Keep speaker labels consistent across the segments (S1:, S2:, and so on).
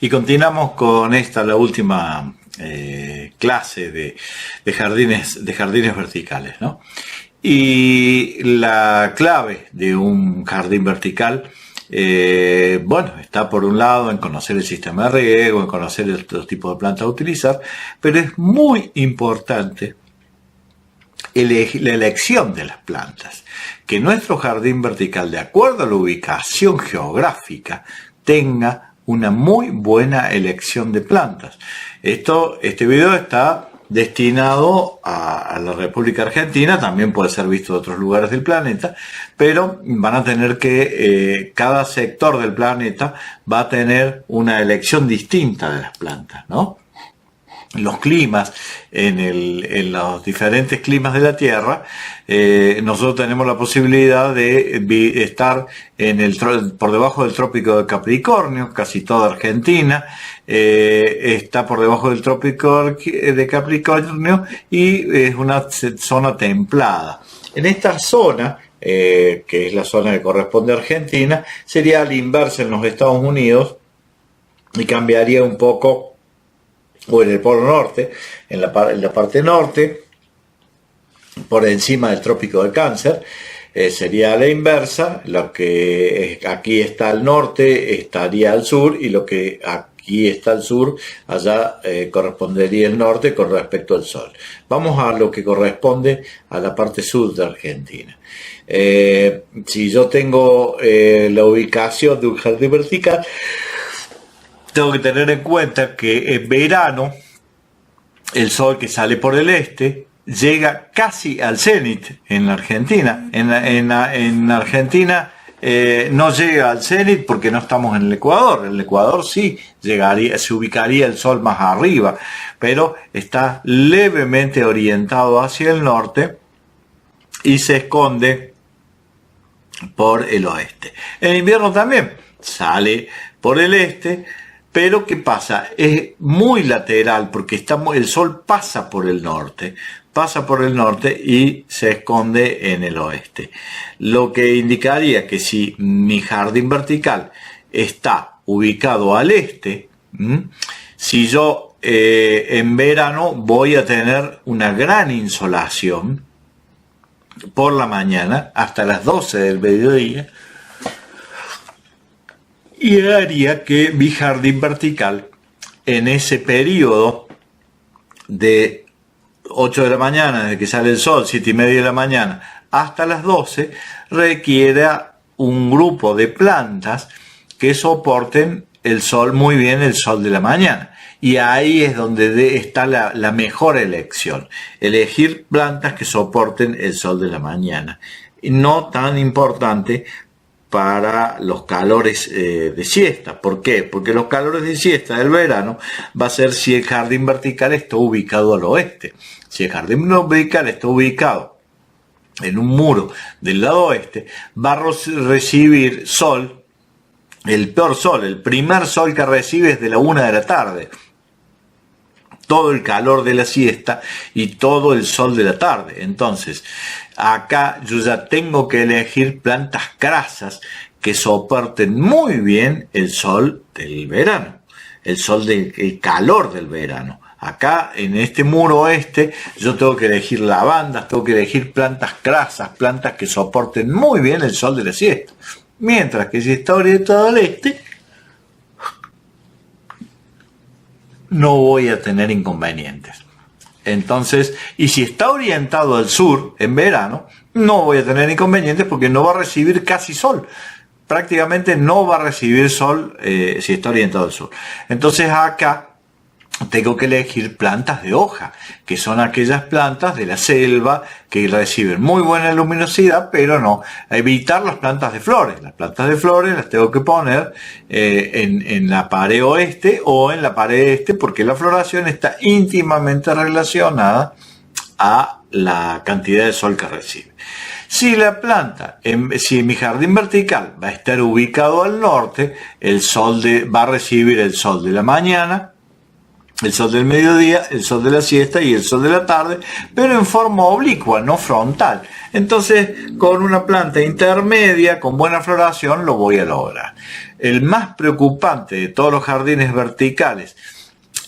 S1: Y continuamos con esta, la última clase de jardines verticales, ¿no? Y la clave de un jardín vertical, bueno, está por un lado en conocer el sistema de riego, en conocer los tipos de plantas a utilizar, pero es muy importante la elección de las plantas. Que nuestro jardín vertical, de acuerdo a la ubicación geográfica, tenga una muy buena elección de plantas. Este video está destinado a la República Argentina, también puede ser visto de otros lugares del planeta, pero van a tener que, cada sector del planeta va a tener una elección distinta de las plantas, ¿no? Los climas, en los diferentes climas de la Tierra, nosotros tenemos la posibilidad de estar por debajo del trópico de Capricornio. Casi toda Argentina está por debajo del trópico de Capricornio y es una zona templada. En esta zona, que es la zona que corresponde a Argentina, sería al inverso en los Estados Unidos y cambiaría un poco, o en el Polo Norte, en la parte norte, por encima del trópico de Cáncer, sería a la inversa. Lo que aquí está al norte estaría al sur, y lo que aquí está al sur, allá correspondería el norte con respecto al Sol. Vamos a lo que corresponde a la parte sur de Argentina. Si yo tengo la ubicación de un jardín vertical, tengo que tener en cuenta que en verano el sol que sale por el este llega casi al cenit en la Argentina. En Argentina no llega al cenit porque no estamos en el Ecuador. En el Ecuador sí se ubicaría el sol más arriba, pero está levemente orientado hacia el norte y se esconde por el oeste. En invierno también sale por el este, pero ¿qué pasa? Es muy lateral porque el sol pasa por el norte y se esconde en el oeste. Lo que indicaría que si mi jardín vertical está ubicado al este, si yo en verano voy a tener una gran insolación por la mañana hasta las 12 del mediodía, y haría que mi jardín vertical en ese periodo de 8 de la mañana, desde que sale el sol, 7 y media de la mañana, hasta las 12, requiera un grupo de plantas que soporten el sol muy bien, el sol de la mañana. Y ahí es donde está la mejor elección. Elegir plantas que soporten el sol de la mañana. No tan importante para los calores de siesta. ¿Por qué? Porque los calores de siesta del verano va a ser si el jardín vertical está ubicado al oeste. Si el jardín vertical está ubicado en un muro del lado oeste, va a recibir sol, el peor sol, el primer sol que recibe es de la 1 de la tarde. Todo el calor de la siesta y todo el sol de la tarde. Entonces, acá yo ya tengo que elegir plantas crasas que soporten muy bien el sol del verano, el calor del verano. Acá en este muro oeste yo tengo que elegir lavandas, tengo que elegir plantas crasas, plantas que soporten muy bien el sol de la siesta. Mientras que si está orientado al este, no voy a tener inconvenientes. Entonces, y si está orientado al sur en verano, no voy a tener inconvenientes porque no va a recibir casi sol. Prácticamente no va a recibir sol si está orientado al sur. Entonces acá tengo que elegir plantas de hoja, que son aquellas plantas de la selva que reciben muy buena luminosidad, pero no. Evitar las plantas de flores. Las plantas de flores las tengo que poner en la pared oeste o en la pared este, porque la floración está íntimamente relacionada a la cantidad de sol que recibe. Si la planta, si mi jardín vertical va a estar ubicado al norte, va a recibir el sol de la mañana el sol del mediodía, el sol de la siesta y el sol de la tarde, pero en forma oblicua, no frontal. Entonces, con una planta intermedia, con buena floración, lo voy a lograr. El más preocupante de todos los jardines verticales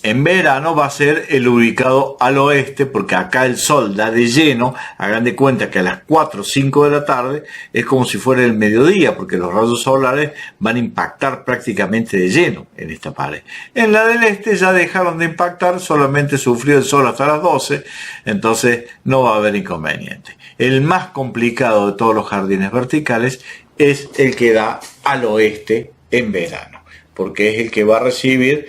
S1: en verano va a ser el ubicado al oeste, porque acá el sol da de lleno. Hagan de cuenta que a las 4 o 5 de la tarde es como si fuera el mediodía, porque los rayos solares van a impactar prácticamente de lleno en esta pared. En la del este ya dejaron de impactar, solamente sufrió el sol hasta las 12, entonces no va a haber inconveniente. El más complicado de todos los jardines verticales es el que da al oeste en verano, porque es el que va a recibir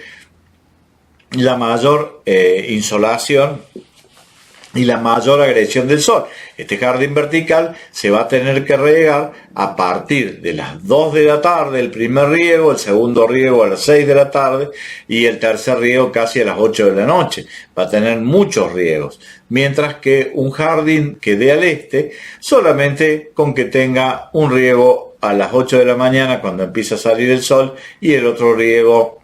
S1: la mayor insolación y la mayor agresión del sol. Este jardín vertical se va a tener que regar a partir de las 2 de la tarde, el primer riego, el segundo riego a las 6 de la tarde y el tercer riego casi a las 8 de la noche. Va a tener muchos riegos, mientras que un jardín que dé al este, solamente con que tenga un riego a las 8 de la mañana cuando empieza a salir el sol y el otro riego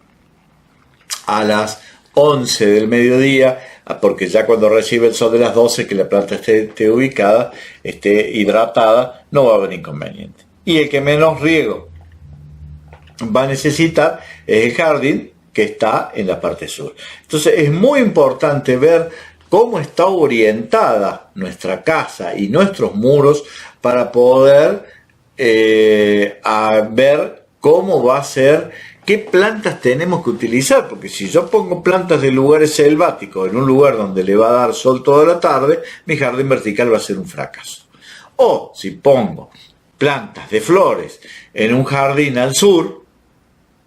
S1: a las 11 del mediodía, porque ya cuando recibe el sol de las 12, que la planta esté ubicada, esté hidratada, no va a haber inconveniente. Y el que menos riego va a necesitar es el jardín que está en la parte sur. Entonces es muy importante ver cómo está orientada nuestra casa y nuestros muros para poder ver cómo va a ser, qué plantas tenemos que utilizar, porque si yo pongo plantas de lugares selváticos en un lugar donde le va a dar sol toda la tarde, mi jardín vertical va a ser un fracaso. O si pongo plantas de flores en un jardín al sur,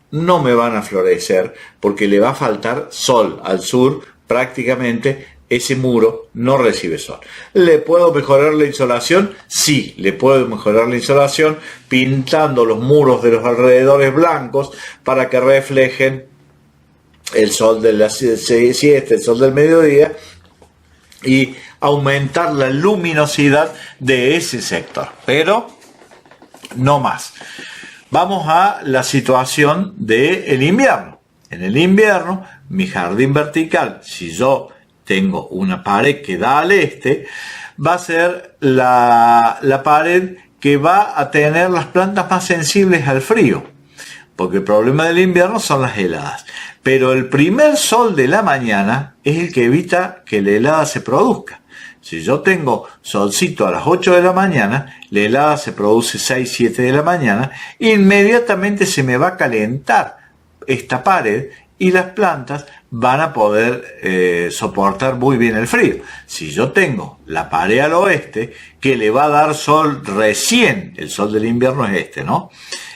S1: no me van a florecer porque le va a faltar sol al sur. Prácticamente ese muro no recibe sol. ¿Le puedo mejorar la insolación? Sí, le puedo mejorar la insolación pintando los muros de los alrededores blancos para que reflejen el sol de la siesta, el sol del mediodía, y aumentar la luminosidad de ese sector, pero no más. Vamos a la situación del invierno. En el invierno, mi jardín vertical, si yo tengo una pared que da al este, va a ser la pared que va a tener las plantas más sensibles al frío, porque el problema del invierno son las heladas. Pero el primer sol de la mañana es el que evita que la helada se produzca. Si yo tengo solcito a las 8 de la mañana, la helada se produce 6, 7 de la mañana, inmediatamente se me va a calentar esta pared y las plantas van a poder soportar muy bien el frío. Si yo tengo la pared al oeste, que le va a dar sol recién, el sol del invierno es este, ¿no?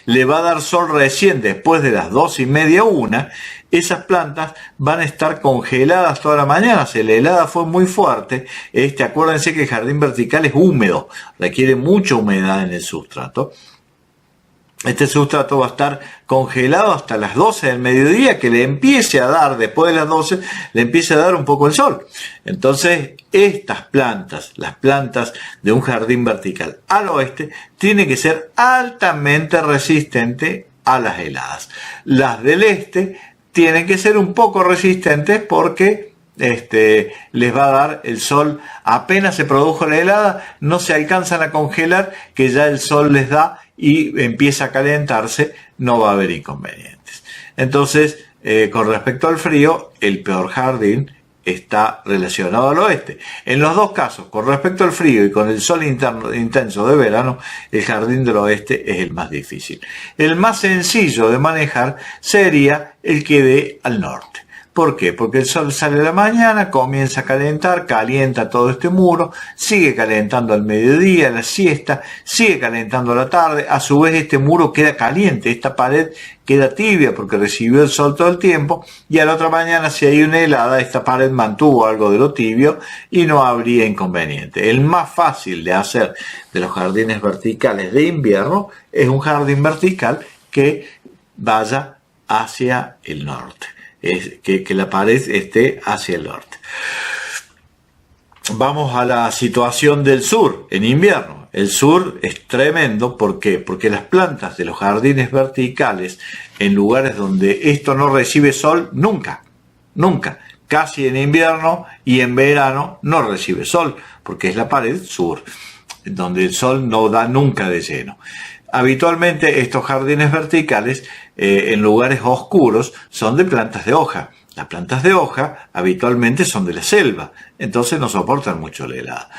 S1: Le va a dar sol recién después de las 12:30, 1, esas plantas van a estar congeladas toda la mañana. Si la helada fue muy fuerte, acuérdense que el jardín vertical es húmedo, requiere mucha humedad en el sustrato. Este sustrato va a estar congelado hasta las 12 del mediodía, que le empiece a dar, después de las 12, le empiece a dar un poco el sol. Entonces, estas plantas, las plantas de un jardín vertical al oeste, tienen que ser altamente resistentes a las heladas. Las del este tienen que ser un poco resistentes porque les va a dar el sol. Apenas se produjo la helada, no se alcanzan a congelar, que ya el sol les da y empieza a calentarse, no va a haber inconvenientes. Entonces, con respecto al frío, el peor jardín está relacionado al oeste. En los dos casos, con respecto al frío y con el sol intenso de verano, el jardín del oeste es el más difícil. El más sencillo de manejar sería el que dé al norte. ¿Por qué? Porque el sol sale a la mañana, comienza a calentar, calienta todo este muro, sigue calentando al mediodía, a la siesta, sigue calentando a la tarde. A su vez este muro queda caliente, esta pared queda tibia porque recibió el sol todo el tiempo, y a la otra mañana, si hay una helada, esta pared mantuvo algo de lo tibio y no habría inconveniente. El más fácil de hacer de los jardines verticales de invierno es un jardín vertical que vaya hacia el norte. Que la pared esté hacia el norte. Vamos a la situación del sur en invierno. El sur es tremendo. ¿Por qué? Porque las plantas de los jardines verticales, en lugares donde esto no recibe sol nunca, nunca. Casi en invierno y en verano no recibe sol, porque es la pared sur, donde el sol no da nunca de lleno. Habitualmente estos jardines verticales, en lugares oscuros, son de plantas de hoja. Las plantas de hoja habitualmente son de la selva, entonces no soportan mucho la helada.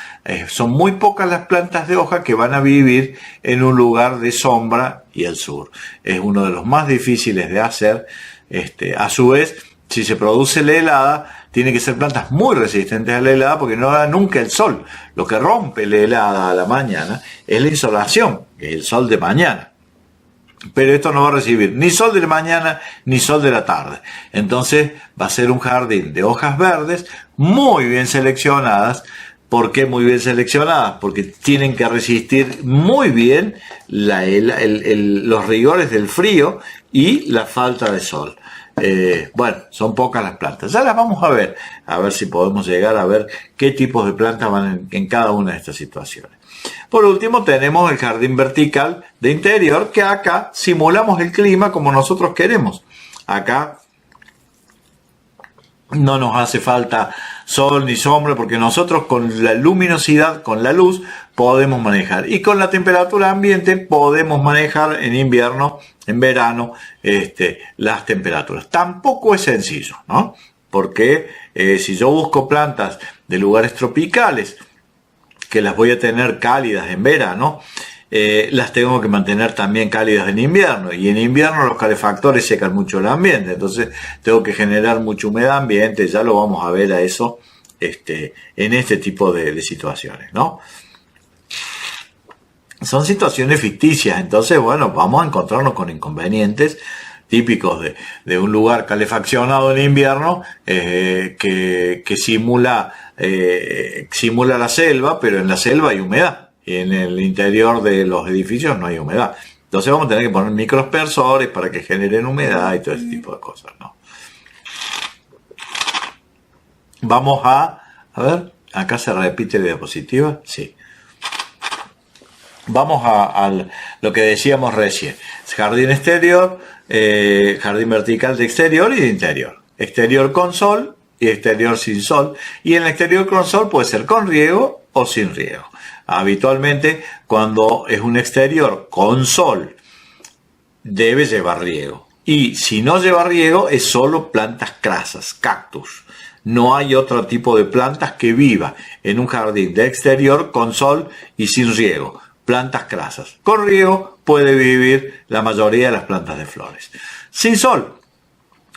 S1: Son muy pocas las plantas de hoja que van a vivir en un lugar de sombra y al sur. Es uno de los más difíciles de hacer. A su vez, si se produce la helada, tiene que ser plantas muy resistentes a la helada porque no da nunca el sol. Lo que rompe la helada a la mañana es la insolación, que es el sol de mañana. Pero esto no va a recibir ni sol de la mañana ni sol de la tarde. Entonces va a ser un jardín de hojas verdes muy bien seleccionadas. ¿Por qué muy bien seleccionadas? Porque tienen que resistir muy bien los rigores del frío y la falta de sol. Bueno, son pocas las plantas. Ya las vamos a ver si podemos llegar a ver qué tipos de plantas van en cada una de estas situaciones. Por último tenemos el jardín vertical de interior, que acá simulamos el clima como nosotros queremos. Acá no nos hace falta sol ni sombra porque nosotros con la luminosidad, con la luz, podemos manejar. Y con la temperatura ambiente podemos manejar en invierno, en verano, las temperaturas. Tampoco es sencillo, ¿no? Porque si yo busco plantas de lugares tropicales, que las voy a tener cálidas en verano, las tengo que mantener también cálidas en invierno, y en invierno los calefactores secan mucho el ambiente, entonces tengo que generar mucha humedad ambiente. Ya lo vamos a ver a eso en este tipo de situaciones, ¿no? Son situaciones ficticias, entonces bueno, vamos a encontrarnos con inconvenientes típicos de un lugar calefaccionado en invierno, que simula la selva, pero en la selva hay humedad y en el interior de los edificios no hay humedad. Entonces vamos a tener que poner microaspersores para que generen humedad y todo ese tipo de cosas, ¿no? Vamos a ver, acá se repite la diapositiva, sí. Vamos a lo que decíamos recién. Jardín exterior, jardín vertical de exterior y de interior. Exterior con sol y exterior sin sol. Y en el exterior con sol puede ser con riego o sin riego. Habitualmente, cuando es un exterior con sol, debe llevar riego. Y si no lleva riego, es solo plantas crasas, cactus. No hay otro tipo de plantas que viva en un jardín de exterior con sol y sin riego. Plantas crasas. Con riego puede vivir la mayoría de las plantas de flores. Sin sol.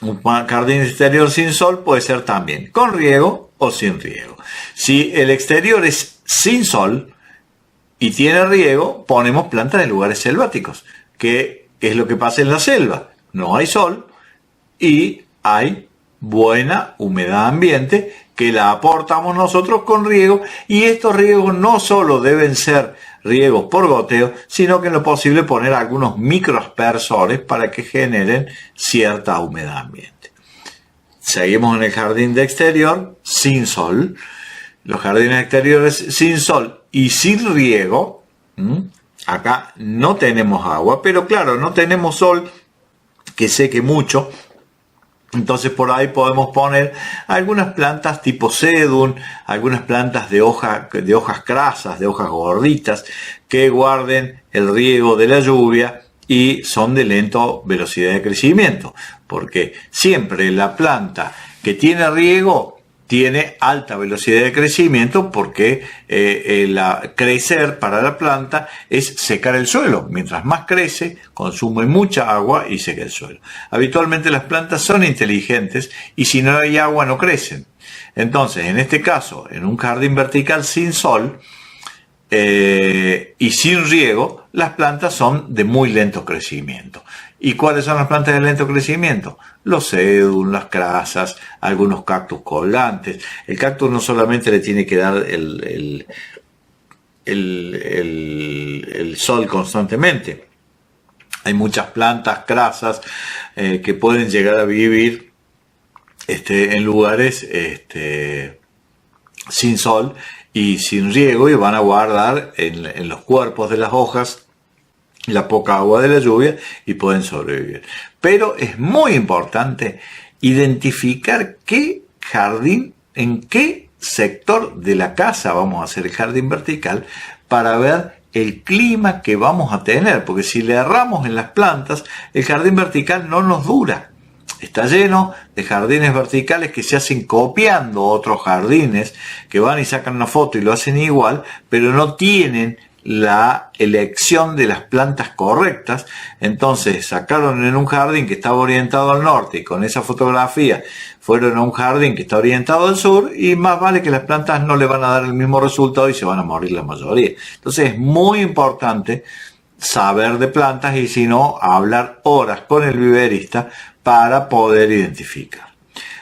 S1: Un jardín exterior sin sol puede ser también con riego o sin riego. Si el exterior es sin sol y tiene riego, ponemos plantas en lugares selváticos. ¿Qué es lo que pasa en la selva? No hay sol y hay buena humedad ambiente que la aportamos nosotros con riego, y estos riegos no solo deben ser riegos por goteo, sino que en lo posible poner algunos microaspersores para que generen cierta humedad ambiente. Seguimos en el jardín de exterior sin sol. Los jardines exteriores sin sol y sin riego, acá no tenemos agua, pero claro, no tenemos sol que seque mucho. Entonces por ahí podemos poner algunas plantas tipo sedum, algunas plantas de hojas crasas, de hojas gorditas, que guarden el riego de la lluvia y son de lenta velocidad de crecimiento, porque siempre la planta que tiene riego tiene alta velocidad de crecimiento, porque crecer para la planta es secar el suelo. Mientras más crece, consume mucha agua y seca el suelo. Habitualmente las plantas son inteligentes y si no hay agua no crecen. Entonces, en este caso, en un jardín vertical sin sol y sin riego, las plantas son de muy lento crecimiento. ¿Y cuáles son las plantas de lento crecimiento? Los sedum, las crasas, algunos cactus colgantes. El cactus no solamente le tiene que dar el sol constantemente. Hay muchas plantas crasas que pueden llegar a vivir en lugares sin sol y sin riego, y van a guardar en los cuerpos de las hojas la poca agua de la lluvia y pueden sobrevivir. Pero es muy importante identificar qué jardín, en qué sector de la casa vamos a hacer el jardín vertical para ver el clima que vamos a tener, porque si le erramos en las plantas, el jardín vertical no nos dura. Está lleno de jardines verticales que se hacen copiando otros jardines, que van y sacan una foto y lo hacen igual, pero no tienen la elección de las plantas correctas. Entonces sacaron en un jardín que estaba orientado al norte y con esa fotografía fueron a un jardín que está orientado al sur, y más vale que las plantas no le van a dar el mismo resultado y se van a morir la mayoría. Entonces es muy importante saber de plantas, y si no, hablar horas con el viverista para poder identificar.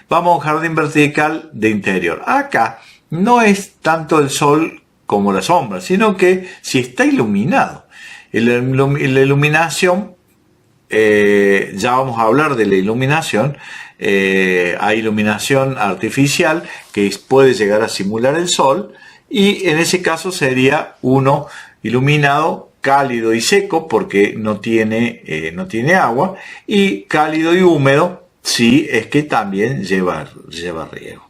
S1: Vamos a un jardín vertical de interior. Acá no es tanto el sol como la sombra, sino que si está iluminado. La iluminación, ya vamos a hablar de la iluminación. Hay iluminación artificial que puede llegar a simular el sol, y en ese caso sería uno iluminado cálido y seco porque no tiene agua, y cálido y húmedo si es que también lleva riego.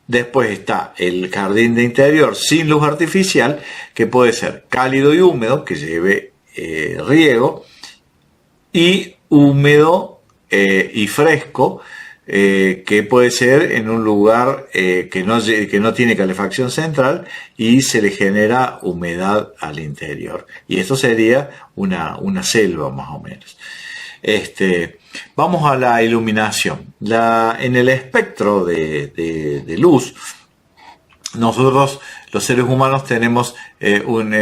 S1: Después está el jardín de interior sin luz artificial, que puede ser cálido y húmedo, que lleve riego, y húmedo y fresco, que puede ser en un lugar que no tiene calefacción central y se le genera humedad al interior. Y esto sería una selva más o menos. Vamos a la iluminación. En el espectro de luz, nosotros los seres humanos tenemos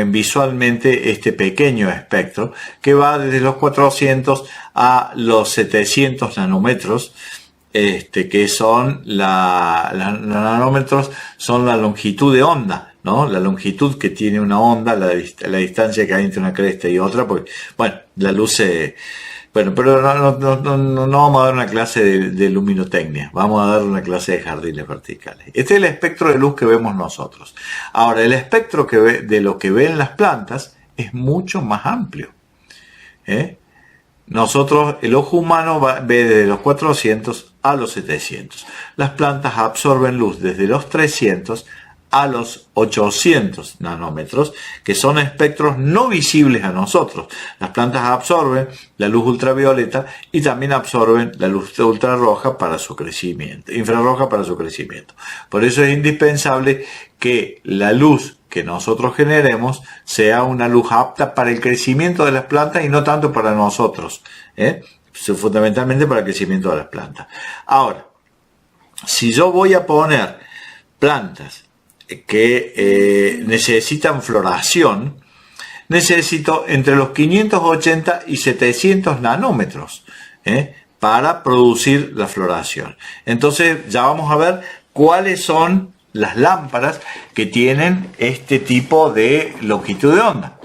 S1: visualmente este pequeño espectro que va desde los 400 a los 700 nanómetros, que son nanómetros son la longitud de onda, ¿no? La longitud que tiene una onda, la distancia que hay entre una cresta y otra, porque, bueno, la luz se... Bueno, pero no vamos a dar una clase de luminotecnia, vamos a dar una clase de jardines verticales. Este es el espectro de luz que vemos nosotros. Ahora, el espectro de lo que ven las plantas es mucho más amplio. Nosotros, el ojo humano ve desde los 400 a los 700. Las plantas absorben luz desde los 300 a los 800 nanómetros, que son espectros no visibles a nosotros. Las plantas absorben la luz ultravioleta y también absorben la luz ultrarroja para su crecimiento, infrarroja para su crecimiento. Por eso es indispensable que la luz que nosotros generemos sea una luz apta para el crecimiento de las plantas y no tanto para nosotros, fundamentalmente para el crecimiento de las plantas. Ahora, si yo voy a poner plantas que necesitan floración, necesito entre los 580 y 700 nanómetros para producir la floración. Entonces ya vamos a ver cuáles son las lámparas que tienen este tipo de longitud de onda.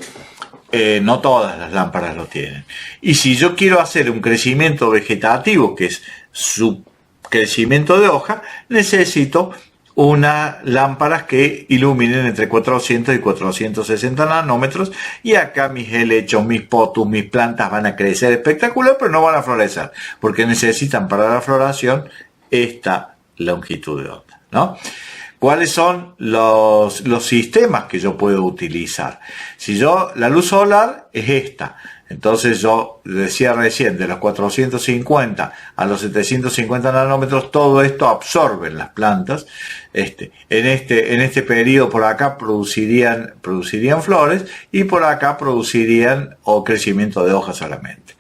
S1: No todas las lámparas lo tienen. Y si yo quiero hacer un crecimiento vegetativo, que es su crecimiento de hoja, necesito unas lámparas que iluminen entre 400 y 460 nanómetros, y acá mis helechos, mis potus, mis plantas van a crecer espectacular, pero no van a florecer, porque necesitan para la floración esta longitud de onda, ¿no? ¿Cuáles son los sistemas que yo puedo utilizar? La luz solar es esta. Entonces yo decía recién, de los 450 a los 750 nanómetros, todo esto absorben las plantas. En este periodo por acá producirían flores, y por acá producirían crecimiento de hojas solamente.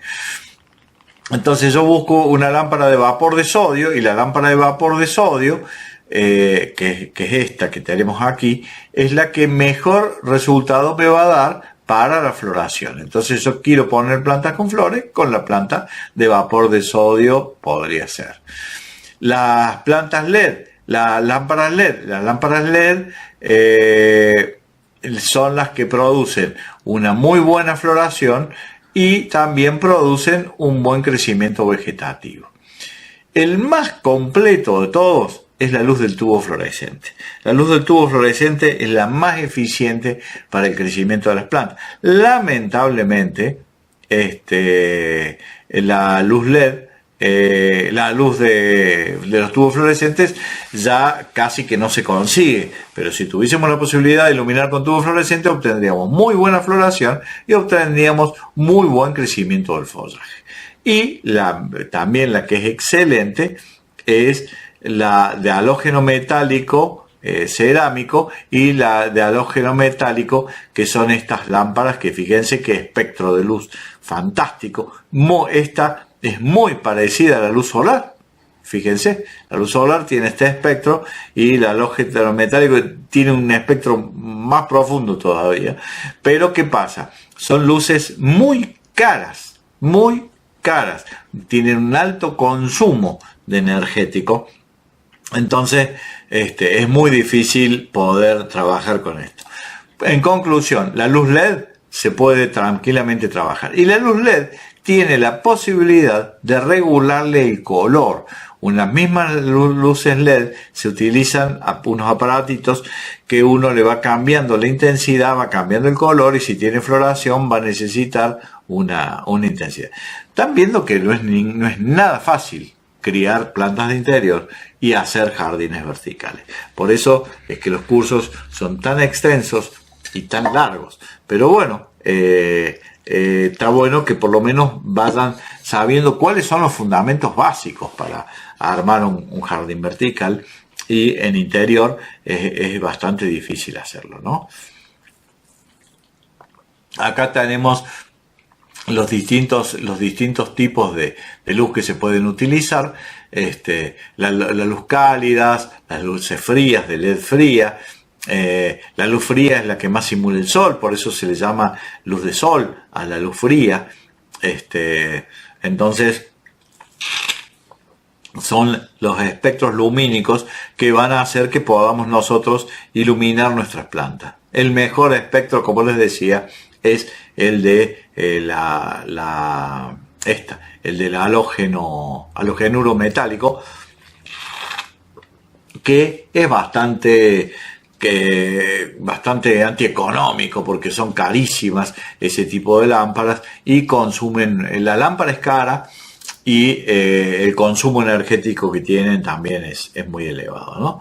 S1: Entonces yo busco una lámpara de vapor de sodio, y la lámpara de vapor de sodio, que es esta que tenemos aquí, es la que mejor resultado me va a dar para la floración. Entonces yo quiero poner plantas con flores, con la planta de vapor de sodio podría ser. Las plantas LED, las lámparas LED son las que producen una muy buena floración y también producen un buen crecimiento vegetativo. El más completo de todos es la luz del tubo fluorescente. La luz del tubo fluorescente es la más eficiente para el crecimiento de las plantas. Lamentablemente, la luz LED la luz de los tubos fluorescentes ya casi que no se consigue, pero si tuviésemos la posibilidad de iluminar con tubos fluorescentes obtendríamos muy buena floración y obtendríamos muy buen crecimiento del follaje. Y también la que es excelente es la de halógeno metálico cerámico y la de halógeno metálico, que son estas lámparas que fíjense que espectro de luz fantástico. Esta es muy parecida a la luz solar. Fíjense, la luz solar tiene este espectro y el halógeno metálico tiene un espectro más profundo todavía. Pero ¿qué pasa? Son luces muy caras, tienen un alto consumo de energético. Entonces, es muy difícil poder trabajar con esto. En conclusión, la luz LED se puede tranquilamente trabajar. Y la luz LED tiene la posibilidad de regularle el color. Unas mismas luces LED se utilizan a unos aparatitos que uno le va cambiando la intensidad, va cambiando el color, y si tiene floración va a necesitar una intensidad. Están viendo que no es nada fácil criar plantas de interior y hacer jardines verticales. Por eso es que los cursos son tan extensos y tan largos. Pero bueno, está bueno que por lo menos vayan sabiendo cuáles son los fundamentos básicos para armar un jardín vertical, y en interior es bastante difícil hacerlo, ¿no? Acá tenemos los distintos tipos de luz que se pueden utilizar, la luz cálidas, las luces frías, de LED fría. La luz fría es la que más simula el sol, por eso se le llama luz de sol a la luz fría. Entonces son los espectros lumínicos que van a hacer que podamos nosotros iluminar nuestras plantas. El mejor espectro, como les decía, es el de el del halogenuro metálico, que es bastante antieconómico, porque son carísimas ese tipo de lámparas y la lámpara es cara, y el consumo energético que tienen también es muy elevado, ¿no?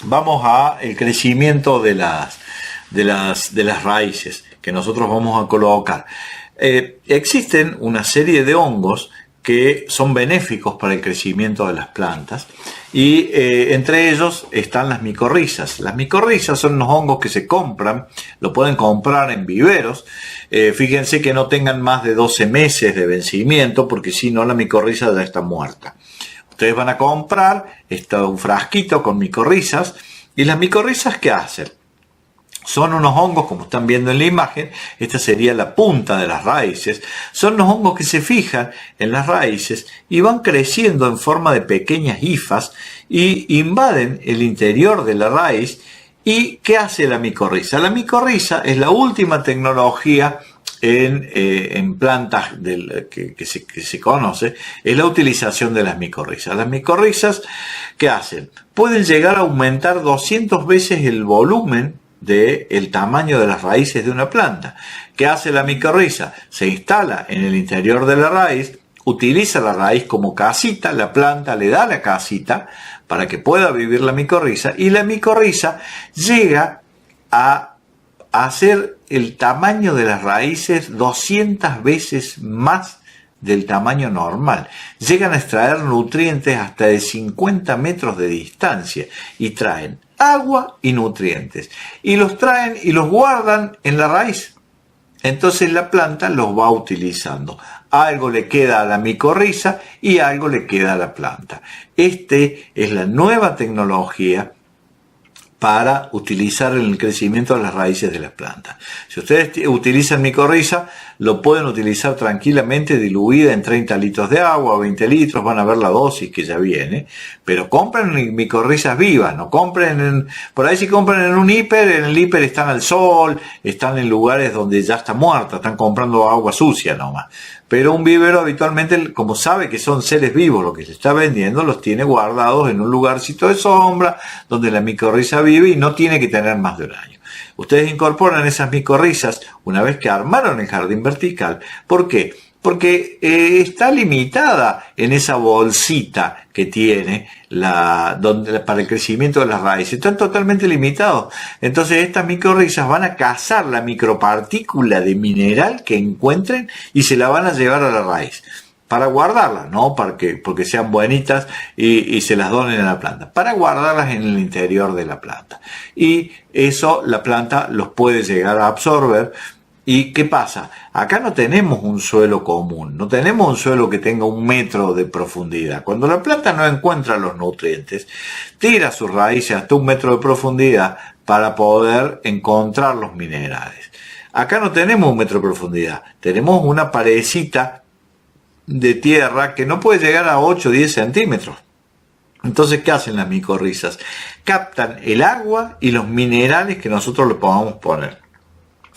S1: Vamos a el crecimiento de las raíces que nosotros vamos a colocar. Existen una serie de hongos que son benéficos para el crecimiento de las plantas, y entre ellos están las micorrizas. Las micorrizas son unos hongos que se compran, lo pueden comprar en viveros. Fíjense que no tengan más de 12 meses de vencimiento, porque si no la micorriza ya está muerta. Ustedes van a comprar un frasquito con micorrizas, y las micorrizas, ¿qué hacen? Son unos hongos, como están viendo en la imagen, esta sería la punta de las raíces. Son unos hongos que se fijan en las raíces y van creciendo en forma de pequeñas hifas y invaden el interior de la raíz. ¿Y qué hace la micorriza? La micorriza es la última tecnología en plantas que se conoce, es la utilización de las micorrizas. Las micorrizas, ¿qué hacen? Pueden llegar a aumentar 200 veces el volumen del tamaño de las raíces de una planta. ¿Qué hace la micorriza? Se instala en el interior de la raíz, utiliza la raíz como casita, la planta le da la casita para que pueda vivir la micorriza, y la micorriza llega a hacer el tamaño de las raíces 200 veces más del tamaño normal. Llegan a extraer nutrientes hasta de 50 metros de distancia y traen agua y nutrientes, y los traen y los guardan en la raíz. Entonces la planta los va utilizando. Algo le queda a la micorriza y algo le queda a la planta. Es la nueva tecnología para utilizar en el crecimiento de las raíces de las plantas. Si ustedes utilizan micorriza, lo pueden utilizar tranquilamente diluida en 30 litros de agua, 20 litros, van a ver la dosis que ya viene, pero compren micorrizas vivas, no compren por ahí si compran en el hiper están al sol, están en lugares donde ya está muerta, están comprando agua sucia nomás. Pero un vivero habitualmente, como sabe que son seres vivos lo que se está vendiendo, los tiene guardados en un lugarcito de sombra donde la micorriza vive y no tiene que tener más de un año. Ustedes incorporan esas micorrizas una vez que armaron el jardín vertical. ¿Por qué? porque está limitada en esa bolsita que tiene para el crecimiento de las raíces. Están totalmente limitados. Entonces estas micorrizas van a cazar la micropartícula de mineral que encuentren y se la van a llevar a la raíz. Para guardarlas, no porque sean buenitas y se las donen a la planta, para guardarlas en el interior de la planta. Y eso la planta los puede llegar a absorber. ¿Y qué pasa? Acá no tenemos un suelo común, no tenemos un suelo que tenga 1 metro de profundidad. Cuando la planta no encuentra los nutrientes, tira sus raíces hasta 1 metro de profundidad para poder encontrar los minerales. Acá no tenemos 1 metro de profundidad, tenemos una paredcita de tierra que no puede llegar a 8 o 10 centímetros. Entonces, ¿qué hacen las micorrizas? Captan el agua y los minerales que nosotros le podamos poner.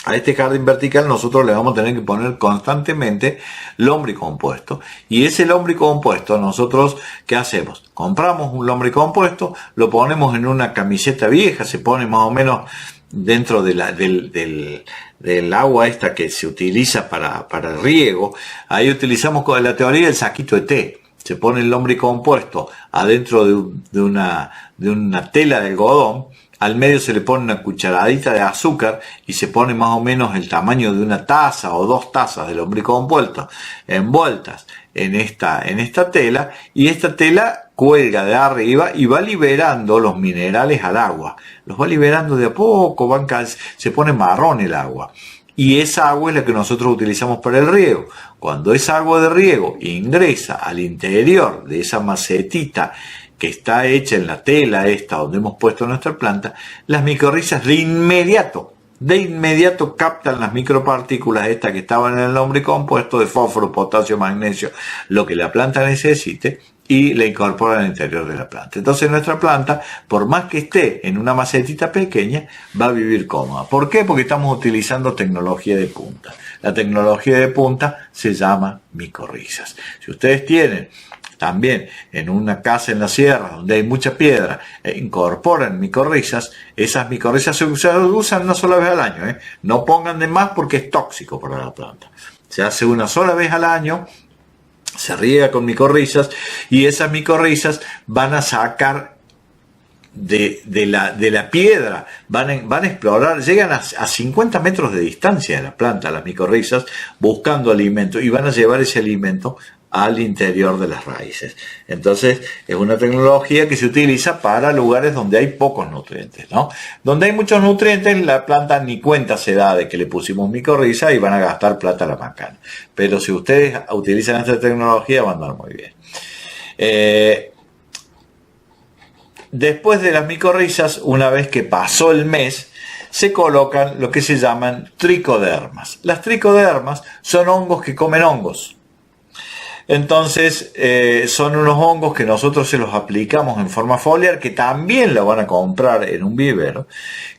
S1: A este jardín vertical nosotros le vamos a tener que poner constantemente lombricompuesto. Y ese lombricompuesto nosotros, ¿qué hacemos? Compramos un lombricompuesto, lo ponemos en una camiseta vieja, se pone más o menos dentro de del agua esta que se utiliza para el riego. Ahí utilizamos con la teoría del saquito de té. Se pone el lombricompuesto adentro de una tela de algodón. Al medio se le pone una cucharadita de azúcar y se pone más o menos el tamaño de una taza o 2 tazas de lombricompuesto envueltas en esta tela, y esta tela cuelga de arriba y va liberando los minerales al agua. Los va liberando de a poco, se pone marrón el agua. Y esa agua es la que nosotros utilizamos para el riego. Cuando esa agua de riego ingresa al interior de esa macetita que está hecha en la tela esta donde hemos puesto nuestra planta, las micorrizas de inmediato captan las micropartículas estas que estaban en el lombricompuesto de fósforo, potasio, magnesio, lo que la planta necesite, y la incorporan al interior de la planta. Entonces nuestra planta, por más que esté en una macetita pequeña, va a vivir cómoda. ¿Por qué? Porque estamos utilizando tecnología de punta. La tecnología de punta se llama micorrizas. Si ustedes tienen también en una casa en la sierra donde hay mucha piedra, incorporan micorrizas, esas micorrizas se usan una sola vez al año, no pongan de más porque es tóxico para la planta. Se hace una sola vez al año, se riega con micorrizas y esas micorrizas van a sacar de la piedra, van a explorar, llegan a 50 metros de distancia de la planta, las micorrizas, buscando alimento, y van a llevar ese alimento al interior de las raíces. Entonces es una tecnología que se utiliza para lugares donde hay pocos nutrientes, ¿no? Donde hay muchos nutrientes, la planta ni cuenta se da de que le pusimos micorriza y van a gastar plata a la macana. Pero si ustedes utilizan esta tecnología, van a andar muy bien. Después de las micorrizas, una vez que pasó el mes, se colocan lo que se llaman tricodermas. Las tricodermas son hongos que comen hongos. Entonces son unos hongos que nosotros se los aplicamos en forma foliar, que también la van a comprar en un vivero,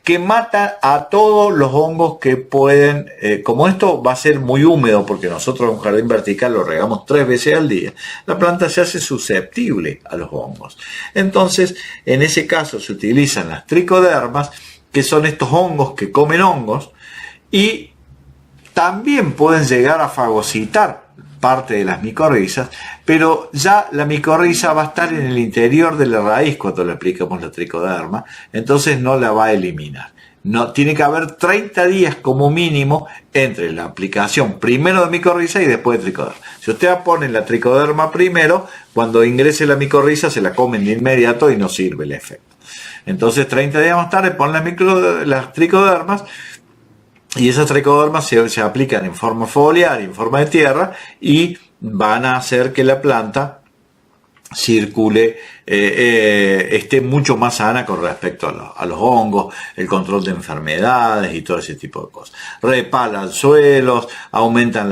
S1: que matan a todos los hongos que pueden, como esto va a ser muy húmedo, porque nosotros en un jardín vertical lo regamos 3 veces al día, la planta se hace susceptible a los hongos. Entonces en ese caso se utilizan las tricodermas, que son estos hongos que comen hongos, y también pueden llegar a fagocitar parte de las micorrizas, pero ya la micorriza va a estar en el interior de la raíz cuando le aplicamos la tricoderma, entonces no la va a eliminar. No, tiene que haber 30 días como mínimo entre la aplicación primero de micorriza y después de tricoderma. Si usted pone la tricoderma primero, cuando ingrese la micorriza se la comen de inmediato y no sirve el efecto. Entonces 30 días más tarde ponen las tricodermas, y esas tricodermas se aplican en forma foliar y en forma de tierra, y van a hacer que la planta circule, esté mucho más sana con respecto a los hongos, el control de enfermedades y todo ese tipo de cosas. Repalan suelos, aumentan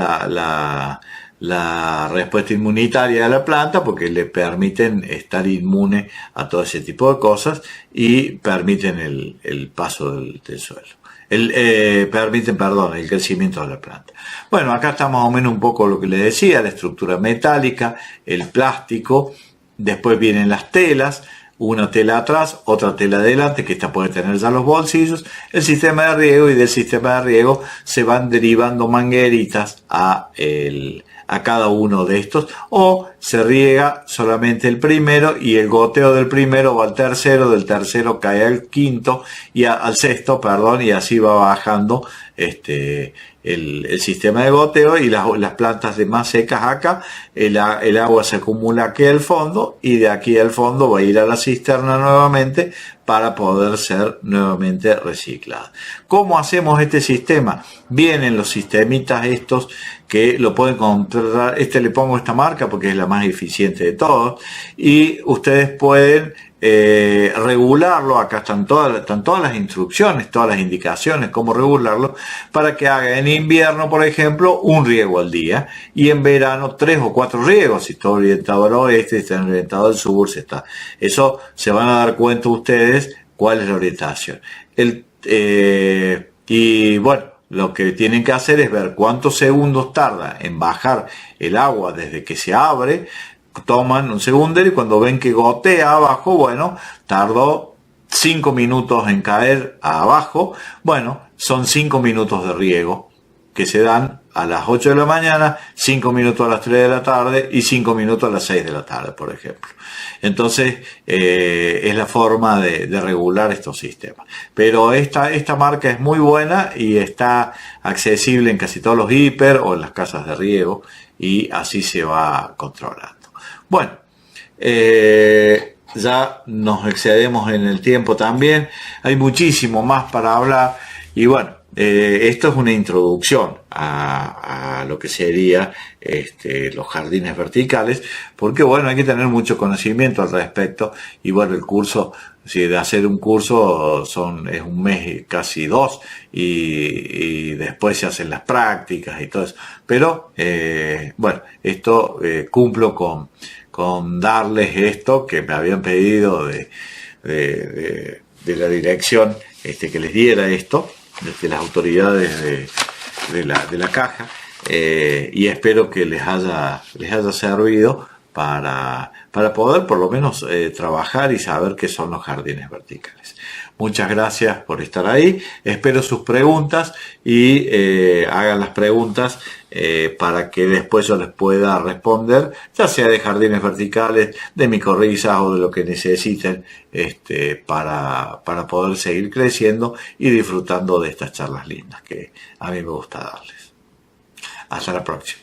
S1: la respuesta inmunitaria de la planta porque le permiten estar inmune a todo ese tipo de cosas y permiten el paso del suelo. Permiten el crecimiento de la planta. Bueno, acá está más o menos un poco lo que les decía, la estructura metálica, el plástico, después vienen las telas, una tela atrás, otra tela adelante, que esta puede tener ya los bolsillos, el sistema de riego, y del sistema de riego se van derivando mangueritas a cada uno de estos, o se riega solamente el primero y el goteo del primero va al tercero, del tercero cae al quinto y al sexto, perdón, y así va bajando el sistema de goteo, y las plantas de más secas acá, el agua se acumula aquí al fondo, y de aquí al fondo va a ir a la cisterna nuevamente para poder ser nuevamente reciclada. ¿Cómo hacemos este sistema? Vienen los sistemitas estos que lo pueden encontrar, le pongo esta marca porque es la más eficiente de todos, y ustedes pueden regularlo. Acá están todas las instrucciones, todas las indicaciones, cómo regularlo, para que haga en invierno, por ejemplo, un riego al día, y en verano 3 o 4 riegos, si está orientado al oeste, si está orientado al sur, eso se van a dar cuenta ustedes cuál es la orientación. Y bueno, lo que tienen que hacer es ver cuántos segundos tarda en bajar el agua desde que se abre. Toman un segundero y cuando ven que gotea abajo, bueno, tardó 5 minutos en caer abajo. Bueno, son 5 minutos de riego que se dan a las 8 de la mañana, 5 minutos a las 3 de la tarde y 5 minutos a las 6 de la tarde, por ejemplo. Entonces, es la forma de regular estos sistemas. Pero esta marca es muy buena y está accesible en casi todos los hiper o en las casas de riego, y así se va controlando. Bueno, ya nos excedemos en el tiempo también. Hay muchísimo más para hablar, y bueno, esto es una introducción a lo que sería los jardines verticales, porque bueno, hay que tener mucho conocimiento al respecto, y bueno, el curso, si de hacer un curso es un mes, casi 2, y después se hacen las prácticas y todo eso, pero bueno, esto cumplo con darles esto que me habían pedido de la dirección, que les diera esto desde las autoridades de la caja, y espero que les haya servido para poder por lo menos trabajar y saber qué son los jardines verticales. Muchas gracias por estar ahí, espero sus preguntas, y hagan las preguntas para que después yo les pueda responder, ya sea de jardines verticales, de micorrizas o de lo que necesiten, para poder seguir creciendo y disfrutando de estas charlas lindas que a mí me gusta darles. Hasta la próxima.